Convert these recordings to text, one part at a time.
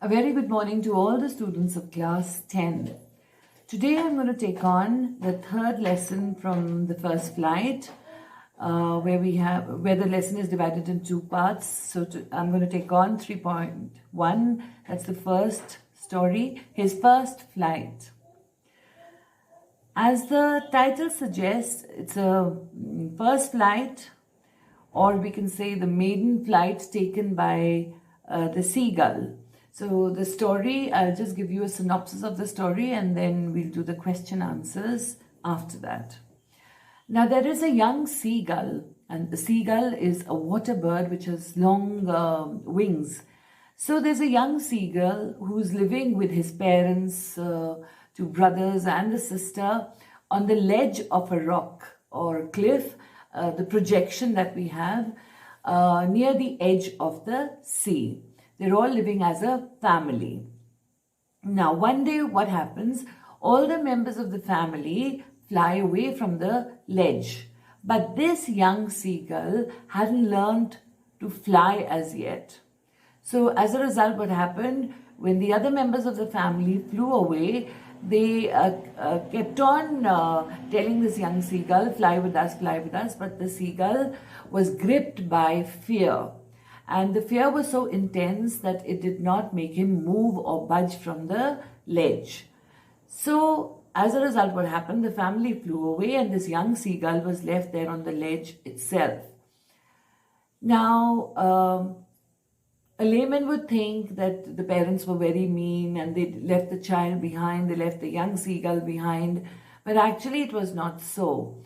A very good morning to all the students of class 10. Today I'm going to take on the third lesson from the first flight, where the lesson is divided in two parts. So I'm going to take on 3.1. That's the first story, his first flight. As the title suggests, it's a first flight, or we can say the maiden flight taken by the seagull. So the story, I'll just give you a synopsis of the story and then we'll do the question answers after that. Now there is a young seagull, and the seagull is a water bird which has long wings. So there's a young seagull who's living with his parents, two brothers and a sister, on the ledge of a rock or cliff, the projection that we have near the edge of the sea. They're all living as a family. Now, one day what happens? All the members of the family fly away from the ledge. But this young seagull hadn't learned to fly as yet. So as a result, what happened? When the other members of the family flew away, they kept on telling this young seagull, fly with us, but the seagull was gripped by fear. And the fear was so intense that it did not make him move or budge from the ledge. So as a result, what happened? The family flew away and this young seagull was left there on the ledge itself. Now, a layman would think that the parents were very mean and they left the child behind, they left the young seagull behind, but actually it was not so.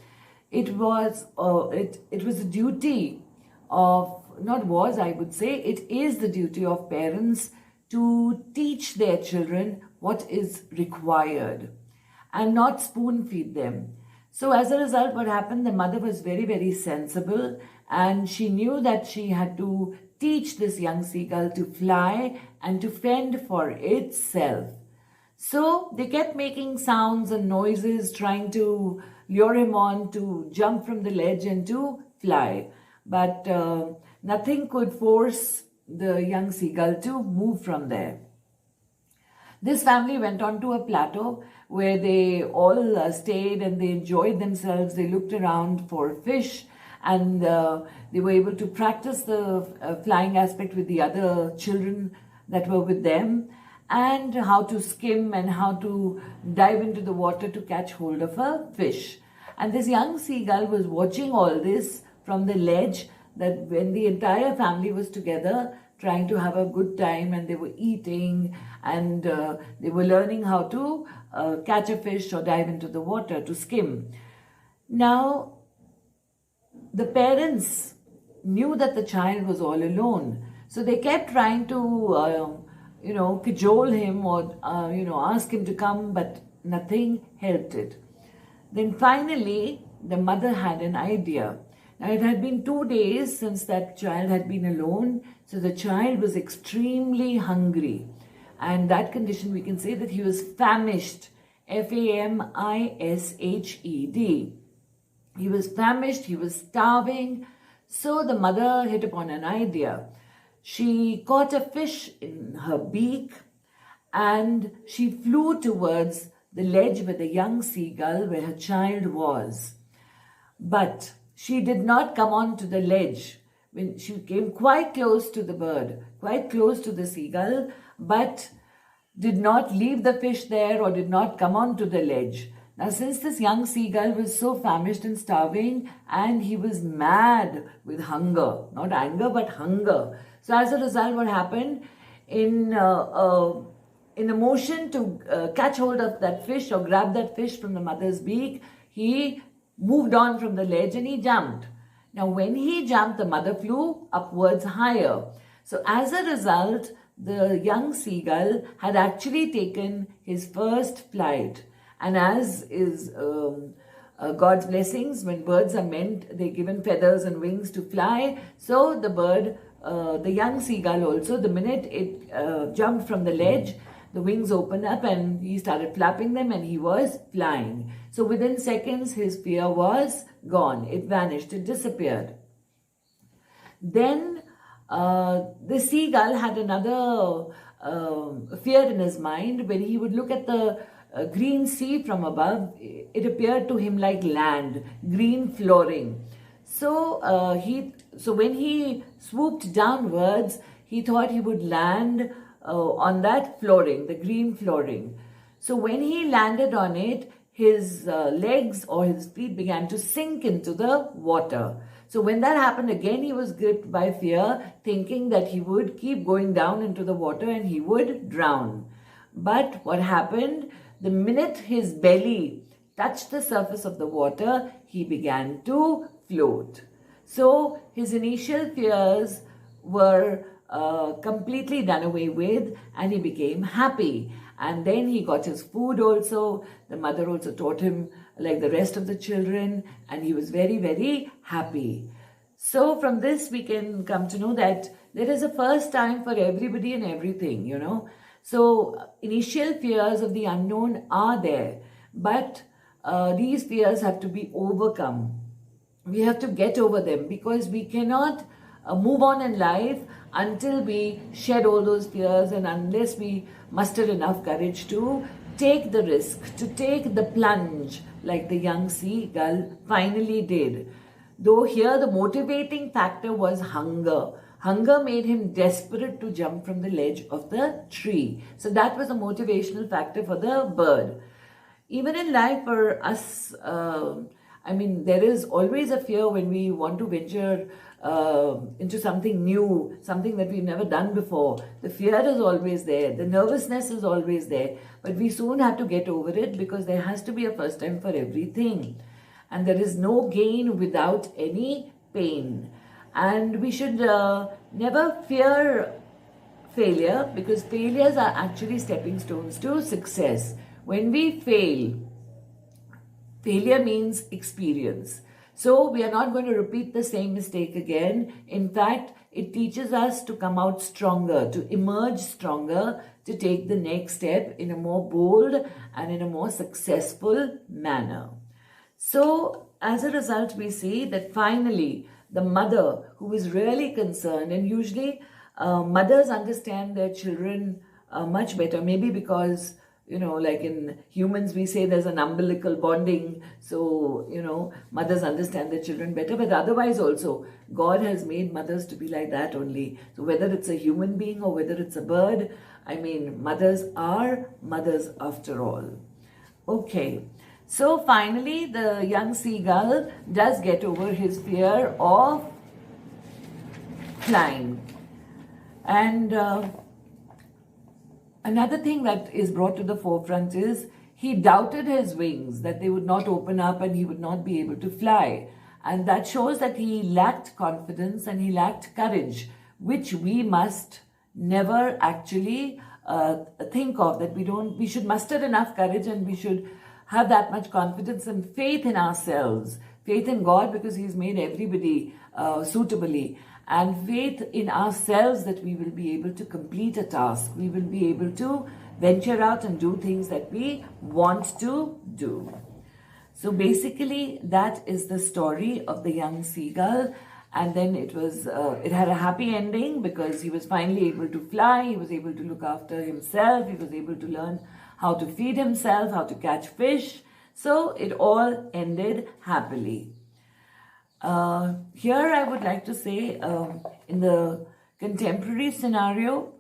It was a duty of, I would say, it is the duty of parents to teach their children what is required and not spoon feed them. So as a result, what happened? The mother was very, very sensible and she knew that she had to teach this young seagull to fly and to fend for itself. So they kept making sounds and noises, trying to lure him on to jump from the ledge and to fly. But nothing could force the young seagull to move from there. This family went on to a plateau where they all stayed and they enjoyed themselves. They looked around for fish and they were able to practice the flying aspect with the other children that were with them, and how to skim and how to dive into the water to catch hold of a fish. And this young seagull was watching all this from the ledge, that when the entire family was together trying to have a good time and they were eating and they were learning how to catch a fish or dive into the water to skim. Now, the parents knew that the child was all alone. So they kept trying to, cajole him or, ask him to come, but nothing helped it. Then finally, the mother had an idea. Now, it had been 2 days since that child had been alone, so the child was extremely hungry. And that condition, we can say that he was famished, F-A-M-I-S-H-E-D. He was famished, he was starving. So the mother hit upon an idea. She caught a fish in her beak and she flew towards the ledge where the young seagull, where her child was. But she did not come on to the ledge. When she came quite close to the bird, quite close to the seagull, but did not leave the fish there or did not come on to the ledge. Now, since this young seagull was so famished and starving and he was mad with hunger, not anger, but hunger. So as a result, what happened? In a motion to catch hold of that fish or grab that fish from the mother's beak, he moved on from the ledge and he jumped. Now, when he jumped, the mother flew upwards higher. So as a result, the young seagull had actually taken his first flight. And as is God's blessings, when birds are meant, they're given feathers and wings to fly. So the bird, the young seagull also, the minute it jumped from the ledge, the wings opened up and he started flapping them and he was flying. So within seconds, his fear was gone. It vanished, it disappeared. Then the seagull had another fear in his mind. When he would look at the green sea from above, it appeared to him like land, green flooring. So when he swooped downwards, he thought he would land on that flooring, the green flooring. So when he landed on it, his legs or his feet began to sink into the water. So when that happened again, he was gripped by fear, thinking that he would keep going down into the water and he would drown. But what happened? The minute his belly touched the surface of the water, he began to float. So his initial fears were completely done away with, and he became happy. And then he got his food also. The mother also taught him like the rest of the children, and he was very, very happy. So from this we can come to know that there is a first time for everybody and everything, you know. So initial fears of the unknown are there, but these fears have to be overcome. We have to get over them, because we cannot move on in life until we shed all those fears, and unless we muster enough courage to take the risk, to take the plunge like the young seagull finally did. Though here the motivating factor was hunger. Hunger made him desperate to jump from the ledge of the tree. So that was a motivational factor for the bird. Even in life for us, there is always a fear when we want to venture into something new, something that we've never done before. The fear is always there. The nervousness is always there. But we soon have to get over it, because there has to be a first time for everything. And there is no gain without any pain. And we should never fear failure, because failures are actually stepping stones to success. When we fail, failure means experience. So we are not going to repeat the same mistake again. In fact, it teaches us to come out stronger, to emerge stronger, to take the next step in a more bold and in a more successful manner. So as a result, we see that finally the mother, who is really concerned, and usually mothers understand their children much better, maybe because, like in humans, we say there's an umbilical bonding. So, mothers understand their children better. But otherwise also, God has made mothers to be like that only. So whether it's a human being or whether it's a bird, mothers are mothers after all. Okay. So finally, the young seagull does get over his fear of flying. And another thing that is brought to the forefront is he doubted his wings, that they would not open up and he would not be able to fly. And that shows that he lacked confidence and he lacked courage, which we must never actually think of, that we should muster enough courage, and we should have that much confidence and faith in ourselves, faith in God, because He's made everybody suitably, and faith in ourselves that we will be able to complete a task, we will be able to venture out and do things that we want to do. So basically, that is the story of the young seagull. And then it had a happy ending, because he was finally able to fly, he was able to look after himself, he was able to learn how to feed himself, how to catch fish. So it all ended happily. Here I would like to say, in the contemporary scenario,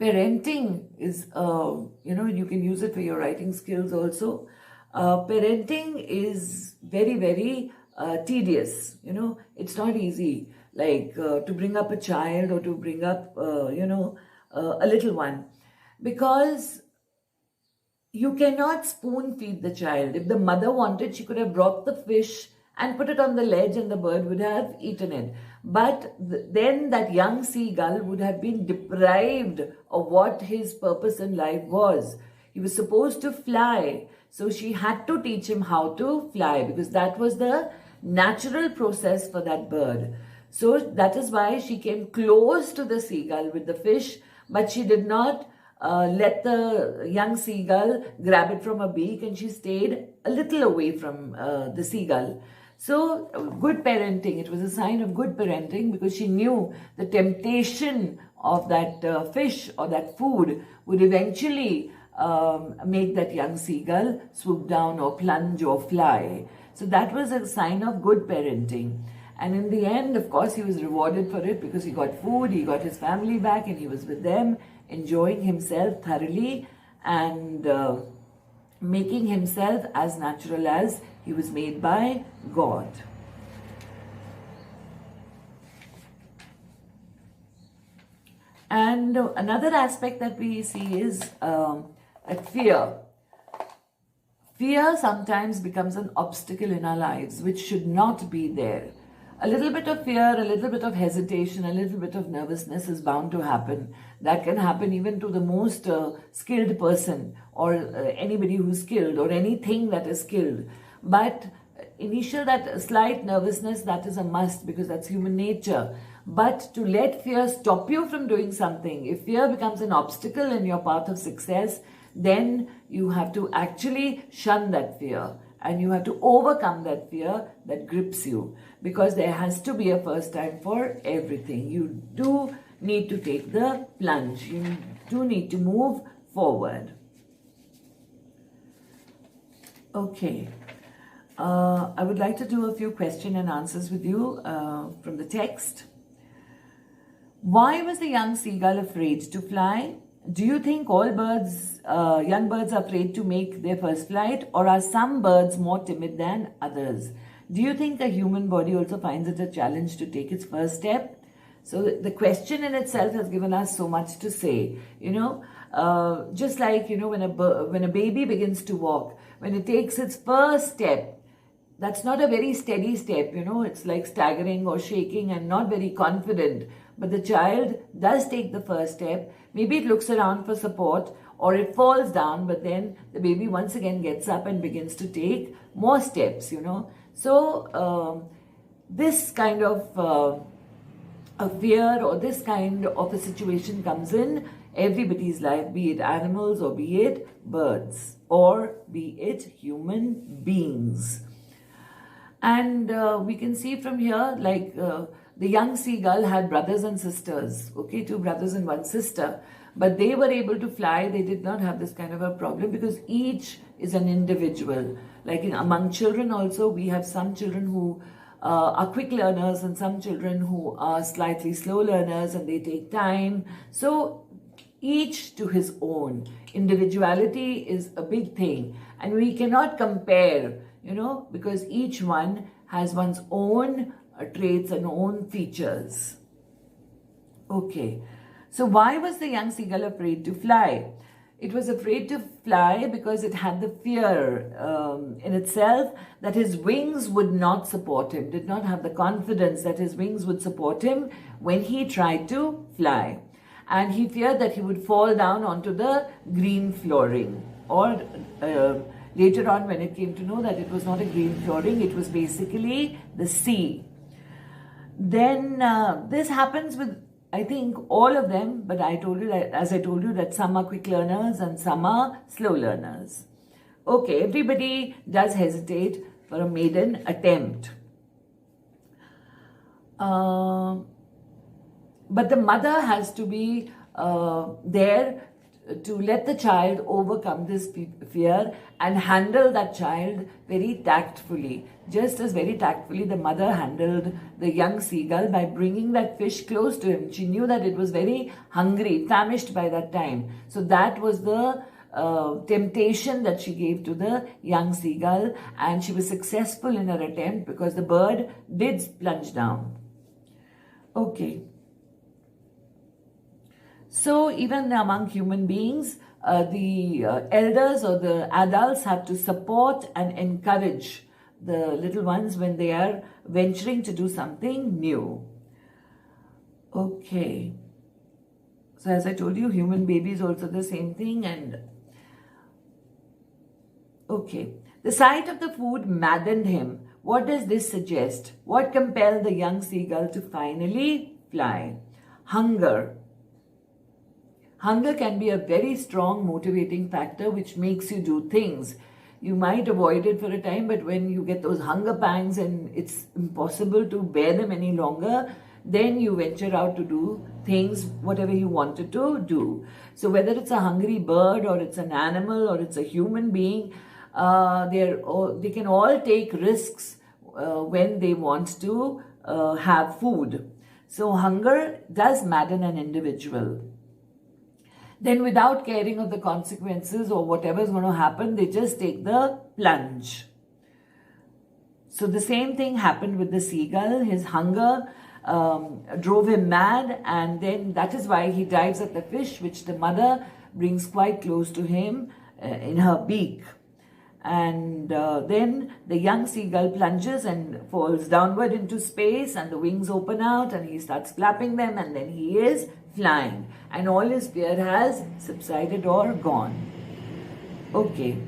parenting is, you can use it for your writing skills also. Parenting is very, very tedious. It's not easy, like to bring up a child or to bring up, a little one, because you cannot spoon feed the child. If the mother wanted, she could have brought the fish and put it on the ledge and the bird would have eaten it. But then that young seagull would have been deprived of what his purpose in life was. He was supposed to fly. So she had to teach him how to fly, because that was the natural process for that bird. So that is why she came close to the seagull with the fish, but she did not let the young seagull grab it from her beak, and she stayed a little away from the seagull. So, good parenting, it was a sign of good parenting because she knew the temptation of that fish or that food would eventually make that young seagull swoop down or plunge or fly. So, that was a sign of good parenting. And in the end, of course, he was rewarded for it because he got food, he got his family back, and he was with them, enjoying himself thoroughly and making himself as natural as he was made by God. And another aspect that we see is fear. Fear sometimes becomes an obstacle in our lives, which should not be there. A little bit of fear, a little bit of hesitation, a little bit of nervousness is bound to happen. That can happen even to the most skilled person or anybody who's skilled or anything that is skilled. But initial that slight nervousness, that is a must because that's human nature. But to let fear stop you from doing something, if fear becomes an obstacle in your path of success, then you have to actually shun that fear. And you have to overcome that fear that grips you because there has to be a first time for everything. You do need to take the plunge. You do need to move forward. Okay. I would like to do a few question and answers with you from the text. Why was the young seagull afraid to fly? Do you think all birds, young birds are afraid to make their first flight, or are some birds more timid than others? Do you think a human body also finds it a challenge to take its first step? So the question in itself has given us so much to say, just like, when a baby begins to walk, when it takes its first step, that's not a very steady step, it's like staggering or shaking and not very confident. But the child does take the first step. Maybe it looks around for support or it falls down, but then the baby once again gets up and begins to take more steps, So this kind of a fear or this kind of a situation comes in everybody's life, be it animals or be it birds or be it human beings. And we can see from here, like the young seagull had brothers and sisters, okay, 2 brothers and 1 sister. But they were able to fly. They did not have this kind of a problem because each is an individual. Like among children also, we have some children who are quick learners and some children who are slightly slow learners and they take time. So each to his own. Individuality is a big thing. And we cannot compare, because each one has one's own traits and own features. Okay, so why was the young seagull afraid to fly? It was afraid to fly because it had the fear in itself that his wings would not support him, did not have the confidence that his wings would support him when he tried to fly. And he feared that he would fall down onto the green flooring or later on when it came to know that it was not a green flooring, it was basically the sea. Then this happens with, I think, all of them, but as I told you that some are quick learners and some are slow learners. Okay, everybody does hesitate for a maiden attempt. But the mother has to be there to let the child overcome this fear and handle that child very tactfully. Just as very tactfully the mother handled the young seagull by bringing that fish close to him. She knew that it was very hungry, famished by that time. So that was the temptation that she gave to the young seagull, and she was successful in her attempt because the bird did plunge down. Okay. So even among human beings, the elders or the adults have to support and encourage the little ones when they are venturing to do something new. Okay. So as I told you, human babies also the same thing. And okay. The sight of the food maddened him. What does this suggest? What compelled the young seagull to finally fly? Hunger. Hunger can be a very strong motivating factor which makes you do things. you might avoid it for a time, but when you get those hunger pangs and it's impossible to bear them any longer, then you venture out to do things, whatever you wanted to do. So whether it's a hungry bird or it's an animal or it's a human being, they can all take risks when they want to have food. So hunger does madden an individual. Then without caring of the consequences or whatever is going to happen, they just take the plunge. So the same thing happened with the seagull. His hunger drove him mad, and then that is why he dives at the fish, which the mother brings quite close to him in her beak. And then the young seagull plunges and falls downward into space, and the wings open out and he starts flapping them, and then he is flying and all his fear has subsided or gone. Okay.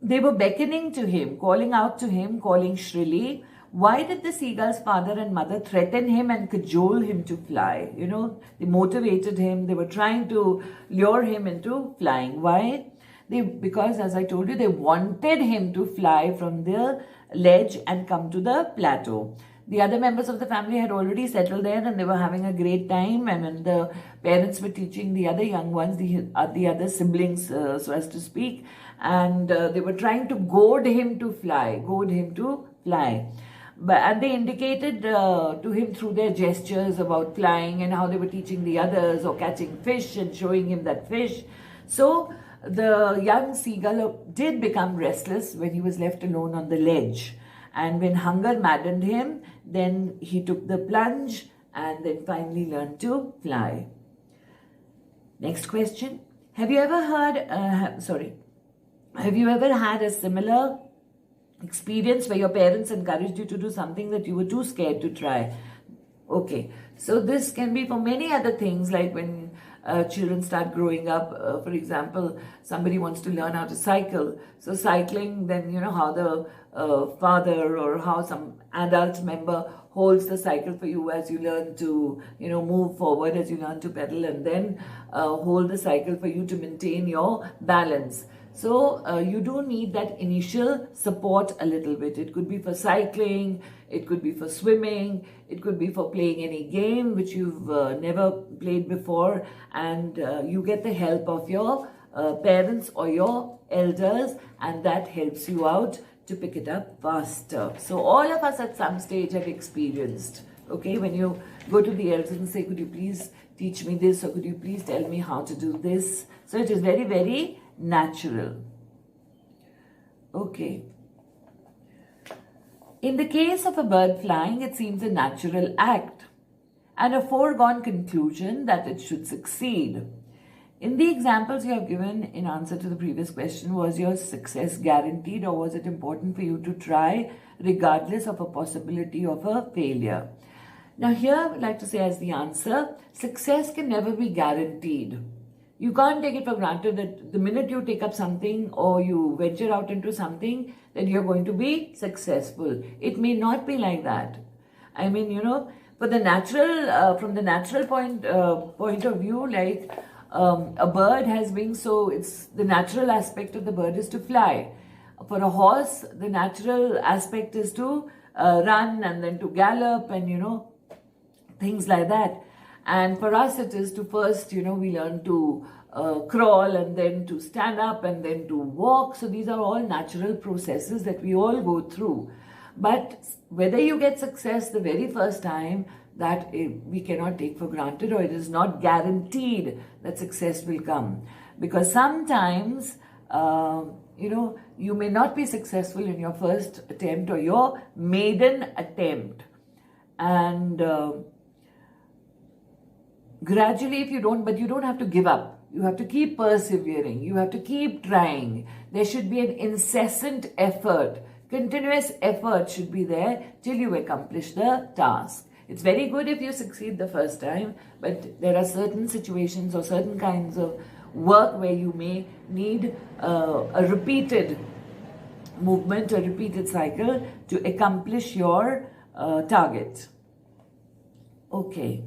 They were beckoning to him, calling out to him, calling shrilly. Why did the seagull's father and mother threaten him and cajole him to fly? You know, they motivated him. They were trying to lure him into flying. Why? Because, as I told you, they wanted him to fly from the ledge and come to the plateau. The other members of the family had already settled there and they were having a great time. And when the parents were teaching the other young ones, the other siblings, so as to speak, and they were trying to goad him to fly. And they indicated to him through their gestures about flying and how they were teaching the others, or catching fish and showing him that fish. So the young seagull did become restless when he was left alone on the ledge. And when hunger maddened him, then he took the plunge and then finally learned to fly. Next question. Have you ever had a similar experience where your parents encouraged you to do something that you were too scared to try? Okay, so this can be for many other things, like when children start growing up. For example, somebody wants to learn how to cycle. So cycling, then you know how the father or how some adult member holds the cycle for you as you learn to, move forward, as you learn to pedal, and then hold the cycle for you to maintain your balance. So you do need that initial support a little bit. It could be for cycling, it could be for swimming, it could be for playing any game which you've never played before, and you get the help of your parents or your elders, and that helps you out to pick it up faster. So all of us at some stage have experienced, okay, when you go to the elders and say, could you please teach me this, or could you please tell me how to do this? So it is very, very natural. Okay. In the case of a bird flying, it seems a natural act and a foregone conclusion that it should succeed. In the examples you have given in answer to the previous question, was your success guaranteed, or was it important for you to try regardless of a possibility of a failure? Now here I would like to say as the answer, success can never be guaranteed. You can't take it for granted that the minute you take up something or you venture out into something, then you're going to be successful. It may not be like that. I mean, for the natural, from the natural point of view, like a bird has wings, so it's the natural aspect of the bird is to fly. For a horse, the natural aspect is to run and then to gallop and things like that. And for us, it is to first, we learn to crawl and then to stand up and then to walk. So these are all natural processes that we all go through. But whether you get success the very first time, that we cannot take for granted, or it is not guaranteed that success will come. Because sometimes, you may not be successful in your first attempt or your maiden attempt. And gradually, but you don't have to give up. You have to keep persevering. You have to keep trying. There should be an incessant effort. Continuous effort should be there till you accomplish the task. It's very good if you succeed the first time, but there are certain situations or certain kinds of work where you may need a repeated movement, a repeated cycle to accomplish your target. Okay.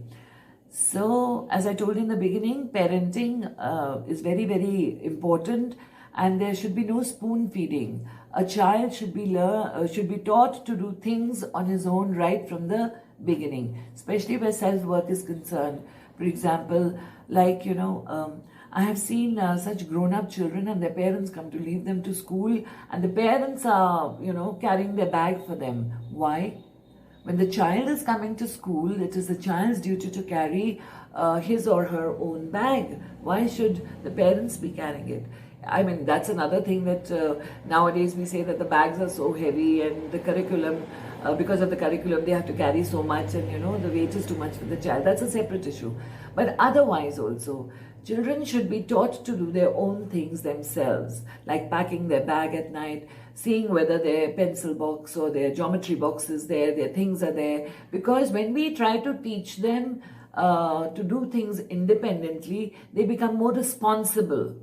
So, as I told in the beginning, parenting is very, very important, and there should be no spoon feeding. A child should be taught to do things on his own right from the beginning, especially where self-worth is concerned. For example, like, I have seen such grown-up children and their parents come to leave them to school, and the parents are, carrying their bag for them. Why? When the child is coming to school, it is the child's duty to carry his or her own bag. Why should the parents be carrying it? I mean, that's another thing that nowadays we say that the bags are so heavy, and the curriculum, because of the curriculum, they have to carry so much, and the weight is too much for the child. That's a separate issue. But otherwise also, children should be taught to do their own things themselves, like packing their bag at night, seeing whether their pencil box or their geometry box is there, their things are there. Because when we try to teach them to do things independently, they become more responsible.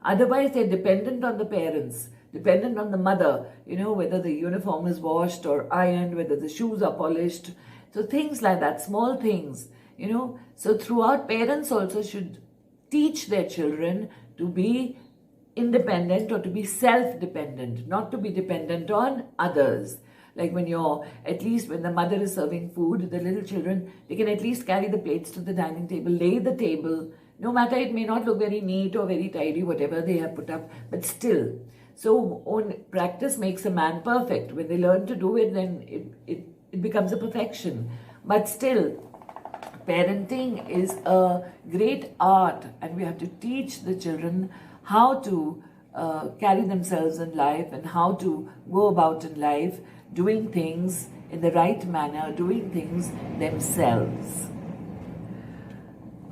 Otherwise, they're dependent on the parents, dependent on the mother, whether the uniform is washed or ironed, whether the shoes are polished. So things like that, small things, So throughout, parents also should teach their children to be independent or to be self-dependent, not to be dependent on others. Like when the mother is serving food, the little children, they can at least carry the plates to the dining table, lay the table, no matter it may not look very neat or very tidy, whatever they have put up, but still. So practice makes a man perfect. When they learn to do it, then it becomes a perfection. But still, parenting is a great art, and we have to teach the children how to carry themselves in life and how to go about in life, doing things in the right manner, doing things themselves.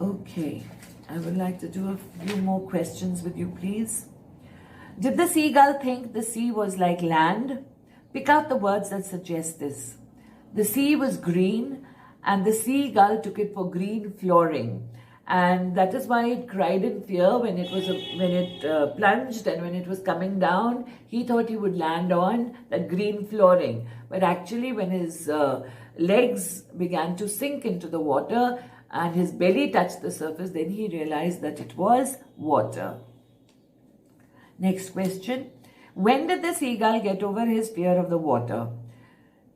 Okay, I would like to do a few more questions with you, please. Did the seagull think the sea was like land? Pick out the words that suggest this. The sea was green, and the seagull took it for green flooring. And that is why it cried in fear when it plunged, and when it was coming down, he thought he would land on that green flooring. But actually, when his legs began to sink into the water and his belly touched the surface, then he realized that it was water. Next question. When did the seagull get over his fear of the water?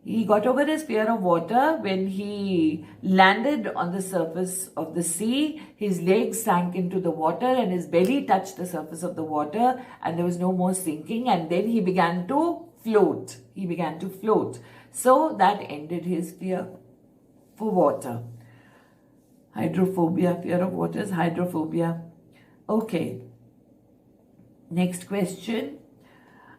He got over his fear of water when he landed on the surface of the sea. His legs sank into the water and his belly touched the surface of the water, and there was no more sinking, and then he began to float. So that ended his fear for water. Hydrophobia, fear of water is hydrophobia. Okay. Next question.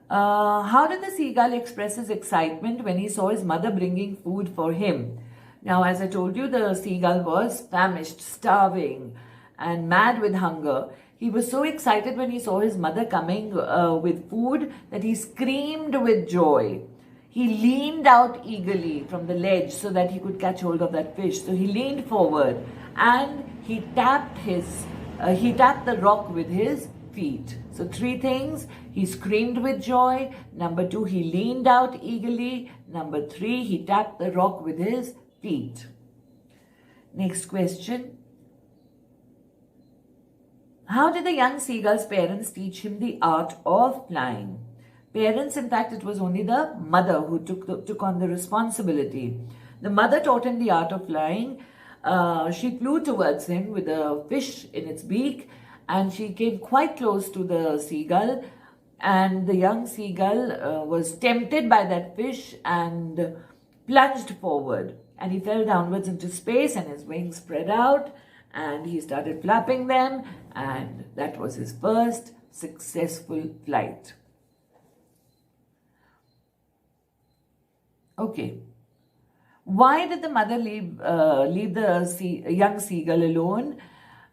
How did the seagull express his excitement when he saw his mother bringing food for him? Now, as I told you, the seagull was famished, starving, and mad with hunger. He was so excited when he saw his mother coming with food that he screamed with joy. He leaned out eagerly from the ledge so that he could catch hold of that fish. So he leaned forward and he tapped the rock with his feet. So 3 things. He screamed with joy. Number 2, he leaned out eagerly. Number 3, he tapped the rock with his feet. Next question. How did the young seagull's parents teach him the art of flying? Parents, in fact, it was only the mother who took on the responsibility. The mother taught him the art of flying. She flew towards him with a fish in its beak, and she came quite close to the seagull, and the young seagull was tempted by that fish and plunged forward, and he fell downwards into space, and his wings spread out and he started flapping them, and that was his first successful flight. Okay. Why did the mother leave the young seagull alone?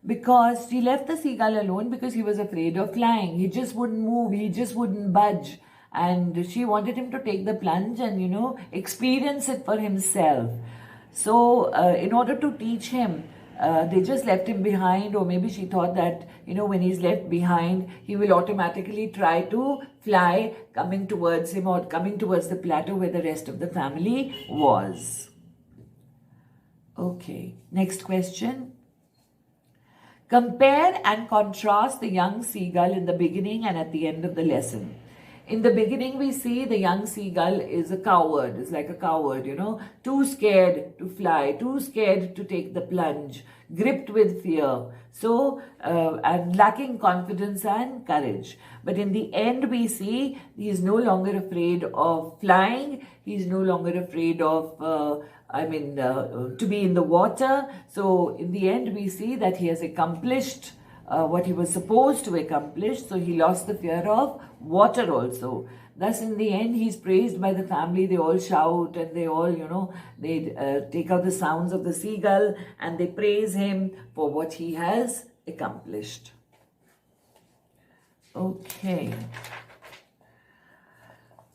Because she left the seagull alone because he was afraid of flying. He just wouldn't move. He just wouldn't budge. And she wanted him to take the plunge and, experience it for himself. So in order to teach him, they just left him behind, or maybe she thought that, when he's left behind, he will automatically try to fly coming towards him or coming towards the plateau where the rest of the family was. Okay, next question. Compare and contrast the young seagull in the beginning and at the end of the lesson. In the beginning, we see the young seagull is a coward, is like a coward, too scared to fly, too scared to take the plunge, gripped with fear, and lacking confidence and courage. But in the end, we see he is no longer afraid of flying, he is no longer afraid of to be in the water. So in the end, we see that he has accomplished what he was supposed to accomplish. So he lost the fear of water also. Thus, in the end, he's praised by the family. They all shout and they all, they take out the sounds of the seagull and they praise him for what he has accomplished. Okay.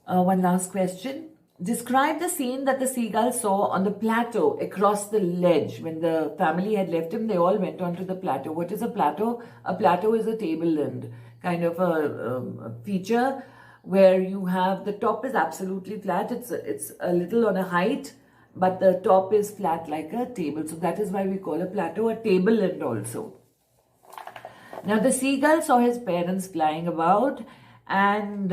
One last question. Describe the scene that the seagull saw on the plateau across the ledge. When the family had left him, they all went onto the plateau. What is a plateau? A plateau is a tableland, kind of a feature where you have, the top is absolutely flat. It's a little on a height, but the top is flat like a table. So that is why we call a plateau a tableland also. Now the seagull saw his parents flying about, and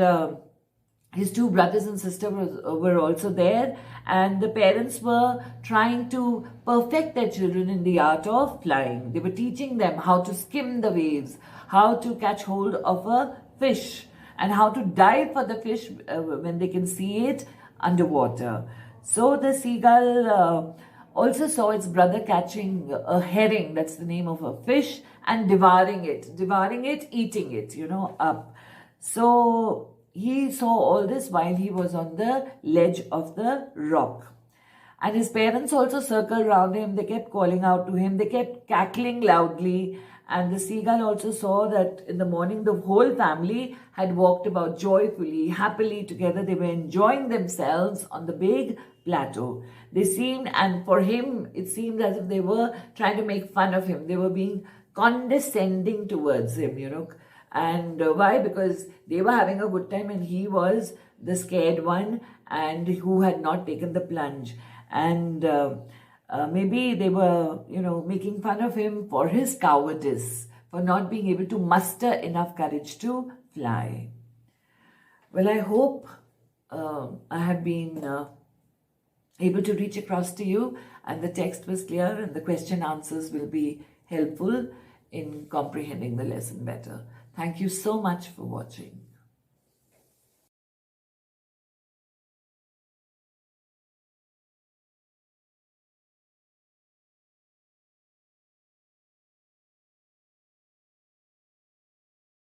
his two brothers and sisters were also there, and the parents were trying to perfect their children in the art of flying. They were teaching them how to skim the waves, how to catch hold of a fish, and how to dive for the fish when they can see it underwater. So the seagull also saw its brother catching a herring, that's the name of a fish, and devouring it, eating it, up. So he saw all this while he was on the ledge of the rock. And his parents also circled around him. They kept calling out to him. They kept cackling loudly. And the seagull also saw that in the morning the whole family had walked about joyfully, happily together. They were enjoying themselves on the big plateau. They seemed, and for him, it seemed as if they were trying to make fun of him. They were being condescending towards him, And why? Because they were having a good time and he was the scared one and who had not taken the plunge. And maybe they were, making fun of him for his cowardice, for not being able to muster enough courage to fly. Well, I hope I have been able to reach across to you and the text was clear and the question answers will be helpful in comprehending the lesson better. Thank you so much for watching.